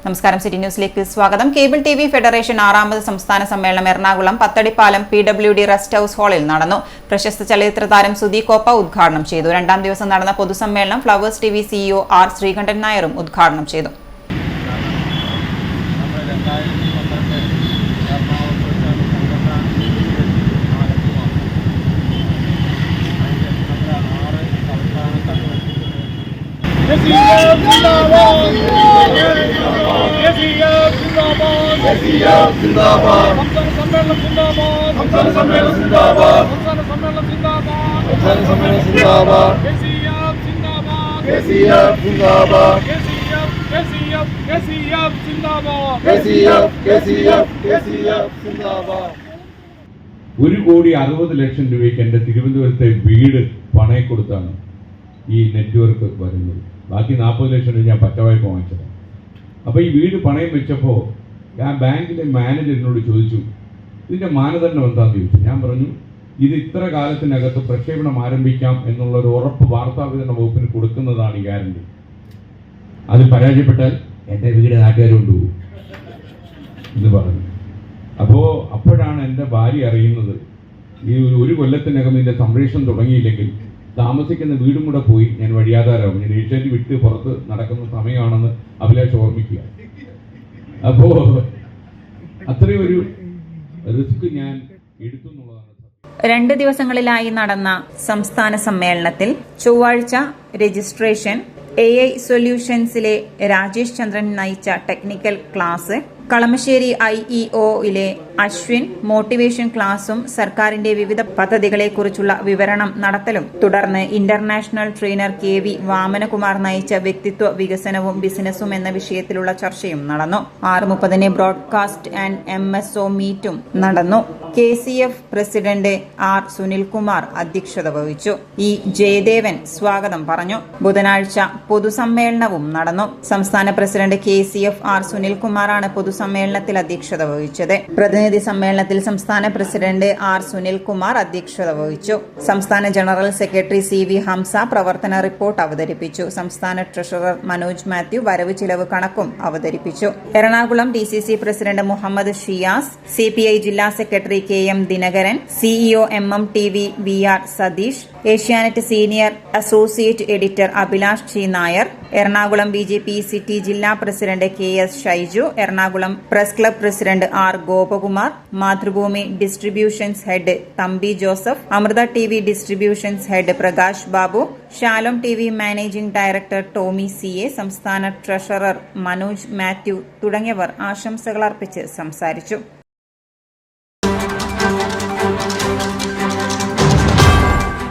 നമസ്കാരം, സിറ്റി ന്യൂസിലേക്ക് സ്വാഗതം. കേബിൾ ടി വി ഫെഡറേഷൻ 6ാമത് സംസ്ഥാന സമ്മേളനം Ernakulam Pathadipalam PWD rest house ഹാളിൽ നടന്നു. പ്രശസ്ത ചലച്ചിത്ര താരം സുധി കോപ്പ ഉദ്ഘാടനം ചെയ്തു. 2ാം ദിവസം നടന്ന പൊതുസമ്മേളനം flowers TV CEO R Sreekandan നായരും ഉദ്ഘാടനം ചെയ്തു. ₹1,60,00,000 എൻ്റെ തിരുവനന്തപുരത്തെ വീട് പണയം കൊടുത്താണ് ഈ നെറ്റ്വർക്ക് വരുന്നത്. ബാക്കി 40 ലക്ഷം രൂപ ഞാൻ പറ്റവായ്പ വാങ്ങിച്ചതാണ്. അപ്പോൾ ഈ വീട് പണയം വെച്ചപ്പോൾ ഞാൻ ബാങ്കിലെ മാനേജറിനോട് ചോദിച്ചു, ഇതിൻ്റെ മാനദണ്ഡം എന്താണെന്ന് ചോദിച്ചു. ഞാൻ പറഞ്ഞു, ഇത് ഇത്ര കാലത്തിനകത്ത് പ്രക്ഷേപണം ആരംഭിക്കാം എന്നുള്ളൊരു ഉറപ്പ് വാർത്താവിതരണ വകുപ്പിന് കൊടുക്കുന്നതാണ് ഈ ഗ്യാരണ്ടി. അത് പരാജയപ്പെട്ടാൽ എൻ്റെ വീട് നാട്ടുകാർ കൊണ്ടുപോകും എന്ന് പറഞ്ഞു. അപ്പോഴാണ് എൻ്റെ ഭാര്യ അറിയുന്നത്, ഈ ഒരു കൊല്ലത്തിനകം ഇതിൻ്റെ സംരക്ഷണം തുടങ്ങിയില്ലെങ്കിൽ താമസിക്കുന്ന വീടും കൂടെ പോയി ഞാൻ വഴിയാധാരമാകും. ഞാൻ ഏഷ്യാനെറ്റ് വിട്ട് പുറത്ത് നടക്കുന്ന സമയമാണെന്ന് അഭിലാഷ് ഓർമ്മിക്കുക. അപ്പോൾ അത്രയും ഒരു റിസ്ക് ഞാൻ എടുത്തു എന്നുള്ളതാണ്. 2 ദിവസങ്ങളിലായി നടന്ന സംസ്ഥാന സമ്മേളനത്തിൽ ചൊവ്വാഴ്ച രജിസ്ട്രേഷൻ, AI സൊല്യൂഷൻസിലെ രാജേഷ് ചന്ദ്രൻ നയിച്ച ടെക്നിക്കൽ ക്ലാസ്, കളമശ്ശേരി IEO-യിലെ അശ്വിൻ മോട്ടിവേഷൻ ക്ലാസും സർക്കാരിന്റെ വിവിധ പദ്ധതികളെക്കുറിച്ചുള്ള വിവരണം നടത്തലും, തുടർന്ന് ഇന്റർനാഷണൽ ട്രെയിനർ KV വാമനകുമാർ നയിച്ച വ്യക്തിത്വ വികസനവും ബിസിനസ്സും എന്ന വിഷയത്തിലുള്ള ചർച്ചയും നടന്നു. 6:30 ബ്രോഡ്കാസ്റ്റ് ആൻഡ് MSO മീറ്റും നടന്നു. KCF പ്രസിഡന്റ് R സുനിൽകുമാർ അധ്യക്ഷത വഹിച്ചു. E ജയദേവൻ സ്വാഗതം പറഞ്ഞു. ബുധനാഴ്ച പൊതുസമ്മേളനവും നടന്നു. സംസ്ഥാന പ്രസിഡന്റ് KCF R സുനിൽകുമാറാണ് പൊതുസമ്മേളനത്തിൽ അധ്യക്ഷത വഹിച്ചത്. പ്രതിനിധി സമ്മേളനത്തിൽ സംസ്ഥാന പ്രസിഡന്റ് R സുനിൽകുമാർ അധ്യക്ഷത വഹിച്ചു. സംസ്ഥാന ജനറൽ സെക്രട്ടറി CV ഹംസ പ്രവർത്തന റിപ്പോർട്ട് അവതരിപ്പിച്ചു. സംസ്ഥാന ട്രഷറർ മനോജ് മാത്യു വരവ് ചിലവ് കണക്കും അവതരിപ്പിച്ചു. Ernakulam DCC president Muhammad Shiyas, CPI ജില്ലാ secretary KM Dinakaran, CEO MM-TV VR Satheesh, Asianet senior associate editor Abhilash G Nair, Ernakulam BJP city ജില്ലാ president KS Shaiju, Ernakulam press club president R Gopakumar, Mathrubhumi distributions head Thampi Joseph, Amrita TV distributions head Prakash Babu, Shalom TV managing director Tomy CA, സംസ്ഥാന treasurer Manoj Mathew തുടങ്ങിയവർ ആശംസകൾ അർപ്പിച്ച് സംസാരിച്ചു.